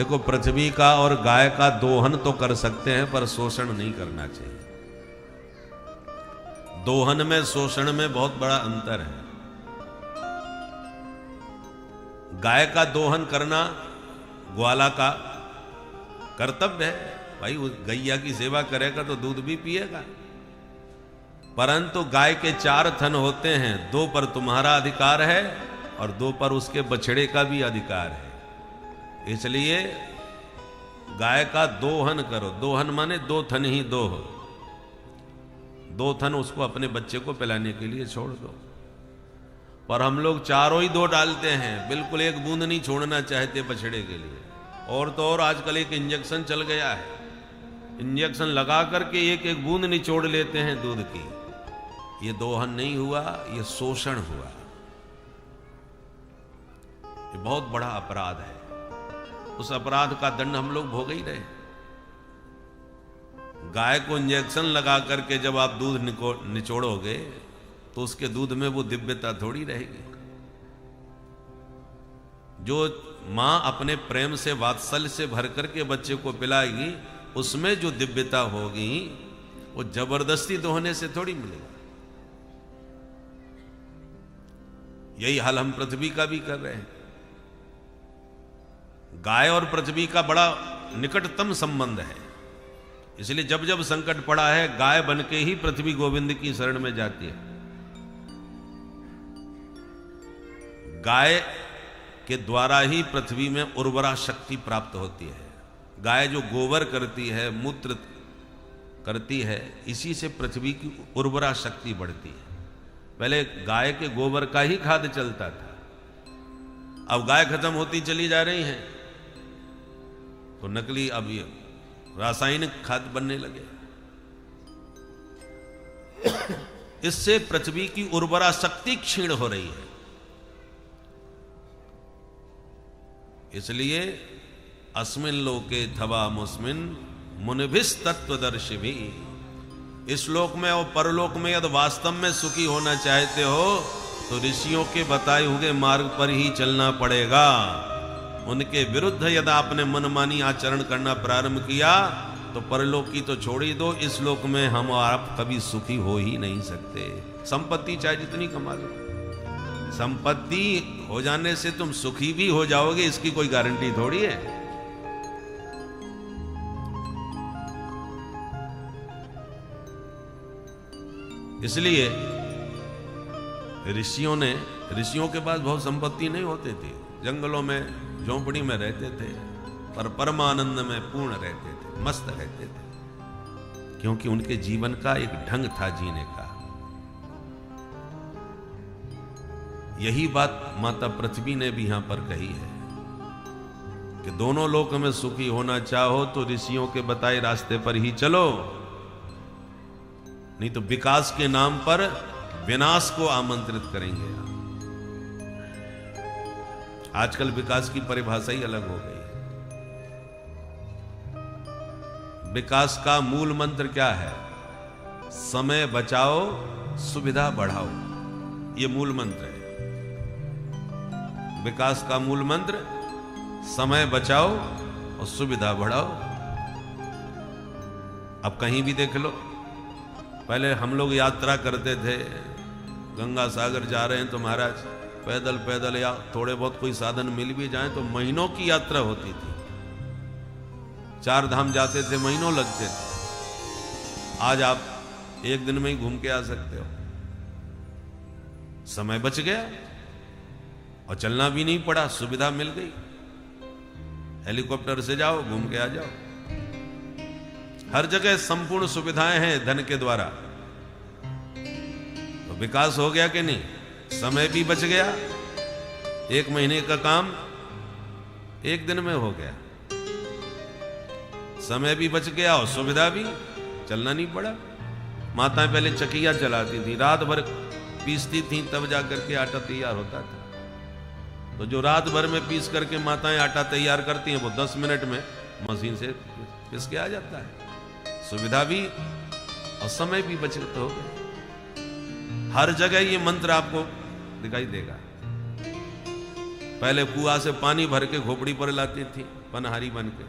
देखो, पृथ्वी का और गाय का दोहन तो कर सकते हैं, पर शोषण नहीं करना चाहिए। दोहन में शोषण में बहुत बड़ा अंतर है। गाय का दोहन करना ग्वाला का कर्तव्य है, भाई गैया की सेवा करेगा तो दूध भी पिएगा। परंतु गाय के 4 थन होते हैं, 2 पर तुम्हारा अधिकार है और 2 पर उसके बछड़े का भी अधिकार है। इसलिए गाय का दोहन करो। दोहन माने 2 थन ही दोह, 2 थन उसको अपने बच्चे को पिलाने के लिए छोड़ दो। पर हम लोग चारों ही 2 डालते हैं, बिल्कुल एक बूंद नहीं छोड़ना चाहते बछड़े के लिए। और तो और आजकल एक इंजेक्शन चल गया है, इंजेक्शन लगा करके एक एक बूंद निचोड़ लेते हैं दूध की। ये दोहन नहीं हुआ, ये शोषण हुआ। ये बहुत बड़ा अपराध है। उस अपराध का दंड हम लोग भोग ही रहे। गाय को इंजेक्शन लगा करके जब आप दूध निचोड़ोगे तो उसके दूध में वो दिव्यता थोड़ी रहेगी। जो मां अपने प्रेम से, वात्सल्य से भर करके बच्चे को पिलाएगी, उसमें जो दिव्यता होगी वो जबरदस्ती दोहने से थोड़ी मिलेगा। यही हाल हम पृथ्वी का भी कर रहे हैं। गाय और पृथ्वी का बड़ा निकटतम संबंध है। इसलिए जब जब संकट पड़ा है, गाय बनके ही पृथ्वी गोविंद की शरण में जाती है। गाय के द्वारा ही पृथ्वी में उर्वरा शक्ति प्राप्त होती है। गाय जो गोबर करती है, मूत्र करती है, इसी से पृथ्वी की उर्वरा शक्ति बढ़ती है। पहले गाय के गोबर का ही खाद चलता था, अब गाय खत्म होती चली जा रही हैं तो नकली, अब ये रासायनिक खाद बनने लगे। इससे पृथ्वी की उर्वरा शक्ति क्षीण हो रही है। इसलिए अस्मिन लोके थवा मुस्मिन मुनिभिस तत्वदर्शिभी, इस लोक में और परलोक में यदि वास्तव में सुखी होना चाहते हो तो ऋषियों के बताए हुए मार्ग पर ही चलना पड़ेगा। उनके विरुद्ध यदि आपने मनमानी आचरण करना प्रारंभ किया तो परलोक की तो छोड़ ही दो, इस लोक में हम और आप कभी सुखी हो ही नहीं सकते। संपत्ति चाहे जितनी कमा लो, संपत्ति हो जाने से तुम सुखी भी हो जाओगे, इसकी कोई गारंटी थोड़ी है। इसलिए ऋषियों के पास बहुत संपत्ति नहीं होती थी, जंगलों में झोंपड़ी में रहते थे, पर परमानंद में पूर्ण रहते थे, मस्त रहते थे, क्योंकि उनके जीवन का एक ढंग था जीने का। यही बात माता पृथ्वी ने भी यहां पर कही है कि दोनों लोक में सुखी होना चाहो तो ऋषियों के बताए रास्ते पर ही चलो, नहीं तो विकास के नाम पर विनाश को आमंत्रित करेंगे। आजकल विकास की परिभाषा ही अलग हो गई है। विकास का मूल मंत्र क्या है? समय बचाओ, सुविधा बढ़ाओ, ये मूल मंत्र है। विकास का मूल मंत्र समय बचाओ और सुविधा बढ़ाओ। अब कहीं भी देख लो, पहले हम लोग यात्रा करते थे, गंगा सागर जा रहे हैं तो महाराज पैदल पैदल या थोड़े बहुत कोई साधन मिल भी जाए तो महीनों की यात्रा होती थी। 4 धाम जाते थे, महीनों लगते थे। आज आप एक दिन में ही घूम के आ सकते हो। समय बच गया और चलना भी नहीं पड़ा, सुविधा मिल गई। हेलीकॉप्टर से जाओ, घूम के आ जाओ। हर जगह संपूर्ण सुविधाएं हैं धन के द्वारा। तो विकास हो गया कि नहीं? समय भी बच गया, 1 महीने का काम 1 दिन में हो गया। समय भी बच गया और सुविधा भी, चलना नहीं पड़ा। माताएं पहले चकिया चलाती थी, रात भर पीसती थी, तब जाकर के आटा तैयार होता था। तो जो रात भर में पीस करके माताएं आटा तैयार करती हैं, वो 10 मिनट में मशीन से पीस के आ जाता है। सुविधा भी और समय भी बचत हो गई। हर जगह ये मंत्र आपको दिखाई देगा। पहले कुआं से पानी भर के खोपड़ी पर लाती थी, पनहारी बन के।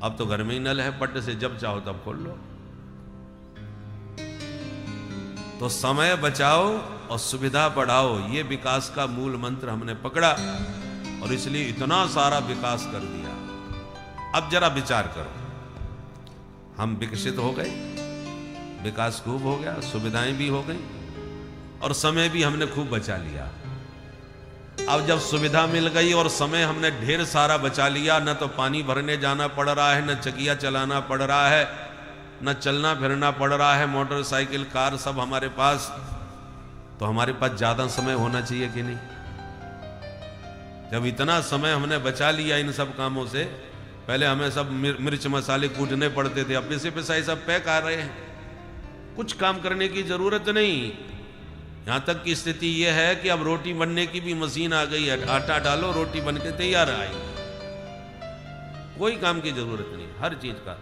अब तो घर में ही नल है, पट से जब चाहो तब खोल लो। तो समय बचाओ और सुविधा बढ़ाओ, ये विकास का मूल मंत्र हमने पकड़ा और इसलिए इतना सारा विकास कर दिया। अब जरा विचार करो, हम विकसित हो गए, विकास खूब हो गया, सुविधाएं भी हो गई और समय भी हमने खूब बचा लिया। अब जब सुविधा मिल गई और समय हमने ढेर सारा बचा लिया, न तो पानी भरने जाना पड़ रहा है, न चकिया चलाना पड़ रहा है, न चलना फिरना पड़ रहा है, मोटरसाइकिल कार सब हमारे पास, तो हमारे पास ज्यादा समय होना चाहिए कि नहीं? जब इतना समय हमने बचा लिया इन सब कामों से, पहले हमें सब मिर्च मसाले कूटने पड़ते थे, अब पैसे पैसा सब पैक आ रहे हैं, कुछ काम करने की जरूरत नहीं। यहां तक की स्थिति यह है कि अब रोटी बनने की भी मशीन आ गई है, आटा डालो रोटी बन के तैयार आई, कोई काम की जरूरत नहीं, हर चीज का,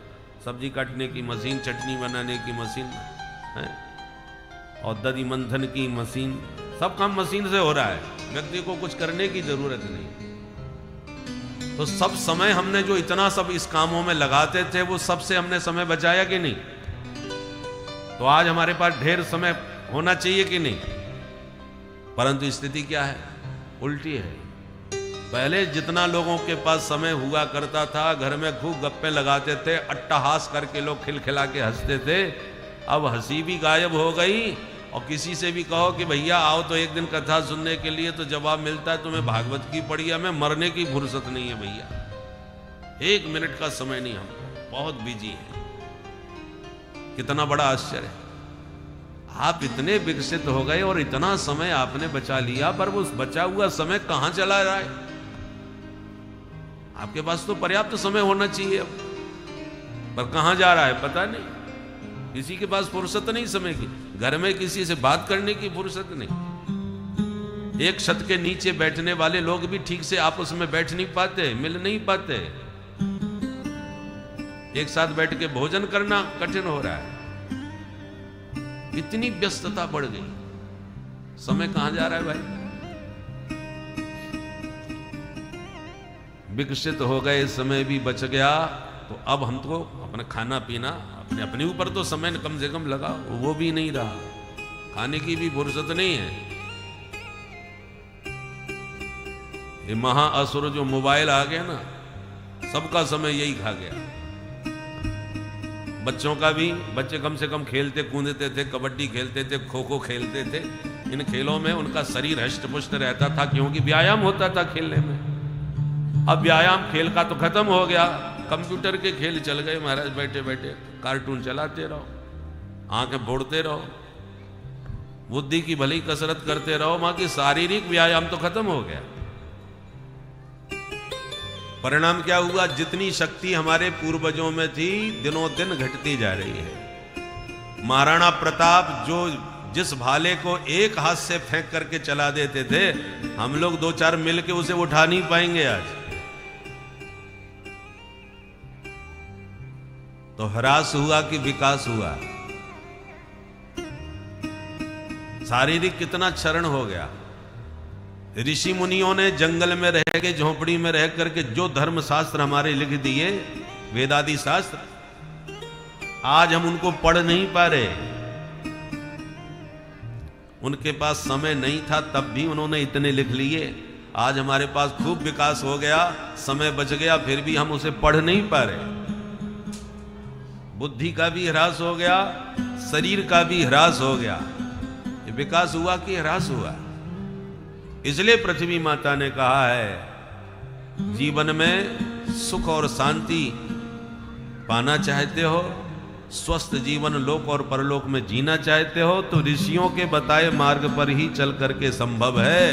सब्जी काटने की मशीन, चटनी बनाने की मशीन है, और दही मंथन की मशीन, सब काम मशीन से हो रहा है, व्यक्ति को कुछ करने की जरूरत नहीं। तो सब समय हमने जो इतना सब इस कामों में लगाते थे, वो सबसे हमने समय बचाया कि नहीं? तो आज हमारे पास ढेर समय होना चाहिए कि नहीं? परंतु स्थिति क्या है? उल्टी है। पहले जितना लोगों के पास समय हुआ करता था, घर में खूब गप्पे लगाते थे, अट्टहास करके लोग खिलखिला के हंसते थे, अब हंसी भी गायब हो गई। और किसी से भी कहो कि भैया आओ तो एक दिन कथा सुनने के लिए, तो जवाब मिलता है तुम्हें भागवत की पड़ी है, हमें मरने की फुर्सत नहीं है भैया, एक मिनट का समय नहीं, हमको बहुत बिजी है। कितना बड़ा आश्चर्य है, आप इतने विकसित हो गए और इतना समय आपने बचा लिया, पर वो बचा हुआ समय कहां चला रहा है? आपके पास तो पर्याप्त समय होना चाहिए अब, पर कहां जा रहा है पता नहीं। किसी के पास फुर्सत नहीं समय की, घर में किसी से बात करने की फुर्सत नहीं। एक छत के नीचे बैठने वाले लोग भी ठीक से आपस में बैठ नहीं पाते, मिल नहीं पाते, एक साथ बैठ के भोजन करना कठिन हो रहा है। इतनी व्यस्तता बढ़ गई, समय कहां जा रहा है भाई? विकसित हो गए, समय भी बच गया, तो अब हमको अपना खाना पीना, अपने ऊपर तो समय कम से कम लगा, वो भी नहीं रहा, खाने की भी फुर्सत नहीं है। ये महाअसुर जो मोबाइल आ गया ना, सबका समय यही खा गया। बच्चों का भी, बच्चे कम से कम खेलते कूदते थे, कबड्डी खेलते थे, खो खो खेलते थे, इन खेलों में उनका शरीर हष्ट पुष्ट रहता था, क्योंकि व्यायाम होता था खेलने में। अब व्यायाम खेल का तो खत्म हो गया, कंप्यूटर के खेल चल गए महाराज, बैठे बैठे कार्टून चलाते रहो, आंखें फोड़ते रहो, बुद्धि की भली कसरत करते रहो, वहां की शारीरिक व्यायाम तो खत्म हो गया। परिणाम क्या हुआ? जितनी शक्ति हमारे पूर्वजों में थी, दिनों दिन घटती जा रही है। महाराणा प्रताप जो जिस भाले को एक हाथ से फेंक करके चला देते थे, हम लोग दो चार मिल के उसे उठा नहीं पाएंगे आज। तो ह्रास हुआ कि विकास हुआ? शारीरिक कितना क्षरण हो गया। ऋषि मुनियों ने जंगल में रह के, झोपड़ी में रह करके जो धर्म शास्त्र हमारे लिख दिए, वेदादि शास्त्र, आज हम उनको पढ़ नहीं पा रहे। उनके पास समय नहीं था, तब भी उन्होंने इतने लिख लिए। आज हमारे पास खूब विकास हो गया, समय बच गया, फिर भी हम उसे पढ़ नहीं पा रहे। बुद्धि का भी ह्रास हो गया, शरीर का भी ह्रास हो गया। ये विकास हुआ कि ह्रास हुआ? इसलिए पृथ्वी माता ने कहा है, जीवन में सुख और शांति पाना चाहते हो, स्वस्थ जीवन लोक और परलोक में जीना चाहते हो, तो ऋषियों के बताए मार्ग पर ही चल करके संभव है।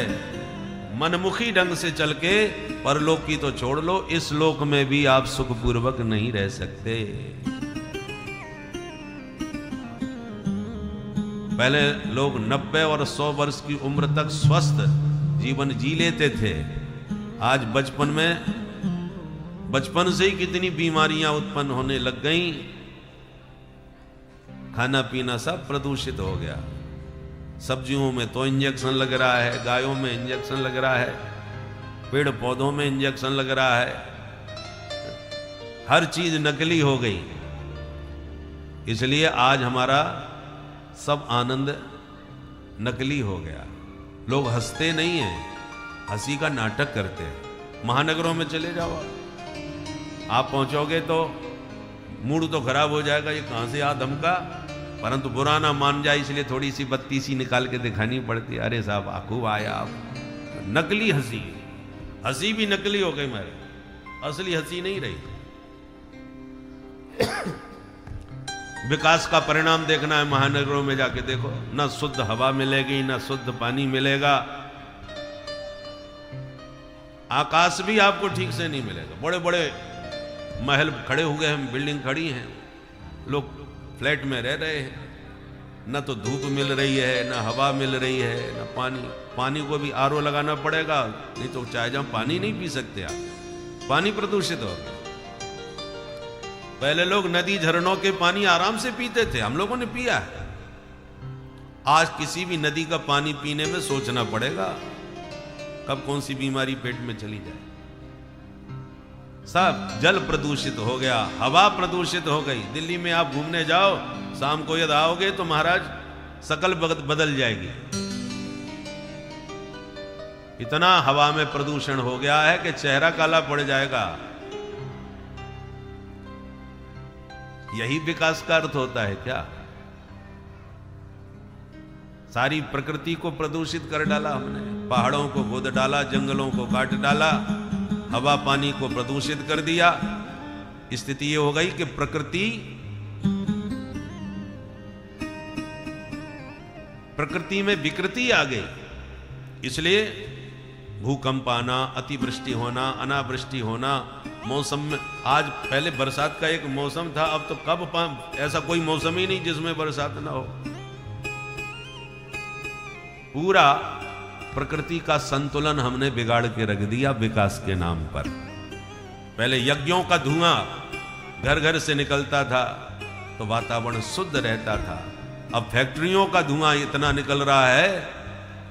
मनमुखी ढंग से चल के परलोक की तो छोड़ लो, इस लोक में भी आप सुखपूर्वक नहीं रह सकते। पहले लोग 90 और 100 वर्ष की उम्र तक स्वस्थ जीवन जी लेते थे। आज बचपन से ही कितनी बीमारियां उत्पन्न होने लग गई। खाना पीना सब प्रदूषित हो गया। सब्जियों में तो इंजेक्शन लग रहा है, गायों में इंजेक्शन लग रहा है, पेड़ पौधों में इंजेक्शन लग रहा है, हर चीज नकली हो गई। इसलिए आज हमारा सब आनंद नकली हो गया। लोग हंसते नहीं हैं, हंसी का नाटक करते हैं। महानगरों में चले जाओ, आप पहुंचोगे तो मूड तो खराब हो जाएगा, ये कहां से आ धमका, परंतु बुरा ना मान जाए इसलिए थोड़ी सी बत्ती सी निकाल के दिखानी पड़ती है। अरे साहब खूब आया आप। नकली हंसी, हंसी भी नकली हो गई, मेरे असली हंसी नहीं रही। विकास का परिणाम देखना है, महानगरों में जाके देखो, ना शुद्ध हवा मिलेगी, ना शुद्ध पानी मिलेगा, आकाश भी आपको ठीक से नहीं मिलेगा। बड़े बड़े महल खड़े हुए हैं, बिल्डिंग खड़ी हैं, लोग फ्लैट में रह रहे हैं, न तो धूप मिल रही है, न हवा मिल रही है, न पानी। पानी को भी आरओ लगाना पड़ेगा, नहीं तो चाहे जहां पानी नहीं पी सकते आप, पानी प्रदूषित हो गया। पहले लोग नदी झरनों के पानी आराम से पीते थे, हम लोगों ने पिया है। आज किसी भी नदी का पानी पीने में सोचना पड़ेगा कब कौन सी बीमारी पेट में चली जाए। सब जल प्रदूषित हो गया, हवा प्रदूषित हो गई। दिल्ली में आप घूमने जाओ, शाम को यदि आओगे तो महाराज शकल बदल जाएगी। इतना हवा में प्रदूषण हो गया है कि चेहरा काला पड़ जाएगा। यही विकास का अर्थ होता है क्या? सारी प्रकृति को प्रदूषित कर डाला हमने, पहाड़ों को खोद डाला, जंगलों को काट डाला, हवा पानी को प्रदूषित कर दिया। स्थिति ये हो गई कि प्रकृति में विकृति आ गई। इसलिए भूकंप आना, अतिवृष्टि होना, अनावृष्टि होना, मौसम में आज पहले बरसात का एक मौसम था, अब तो कब ऐसा कोई मौसम ही नहीं जिसमें बरसात ना हो। पूरा प्रकृति का संतुलन हमने बिगाड़ के रख दिया विकास के नाम पर। पहले यज्ञों का धुआं घर घर से निकलता था तो वातावरण शुद्ध रहता था। अब फैक्ट्रियों का धुआं इतना निकल रहा है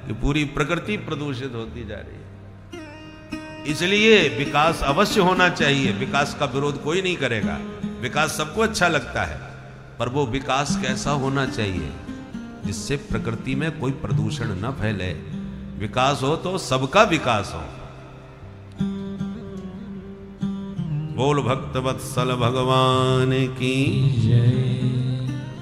कि पूरी प्रकृति प्रदूषित होती जा रही है। इसलिए विकास अवश्य होना चाहिए, विकास का विरोध कोई नहीं करेगा, विकास सबको अच्छा लगता है, पर वो विकास कैसा होना चाहिए जिससे प्रकृति में कोई प्रदूषण न फैले। विकास हो तो सबका विकास हो। बोल भक्त वत्सल भगवान की जय।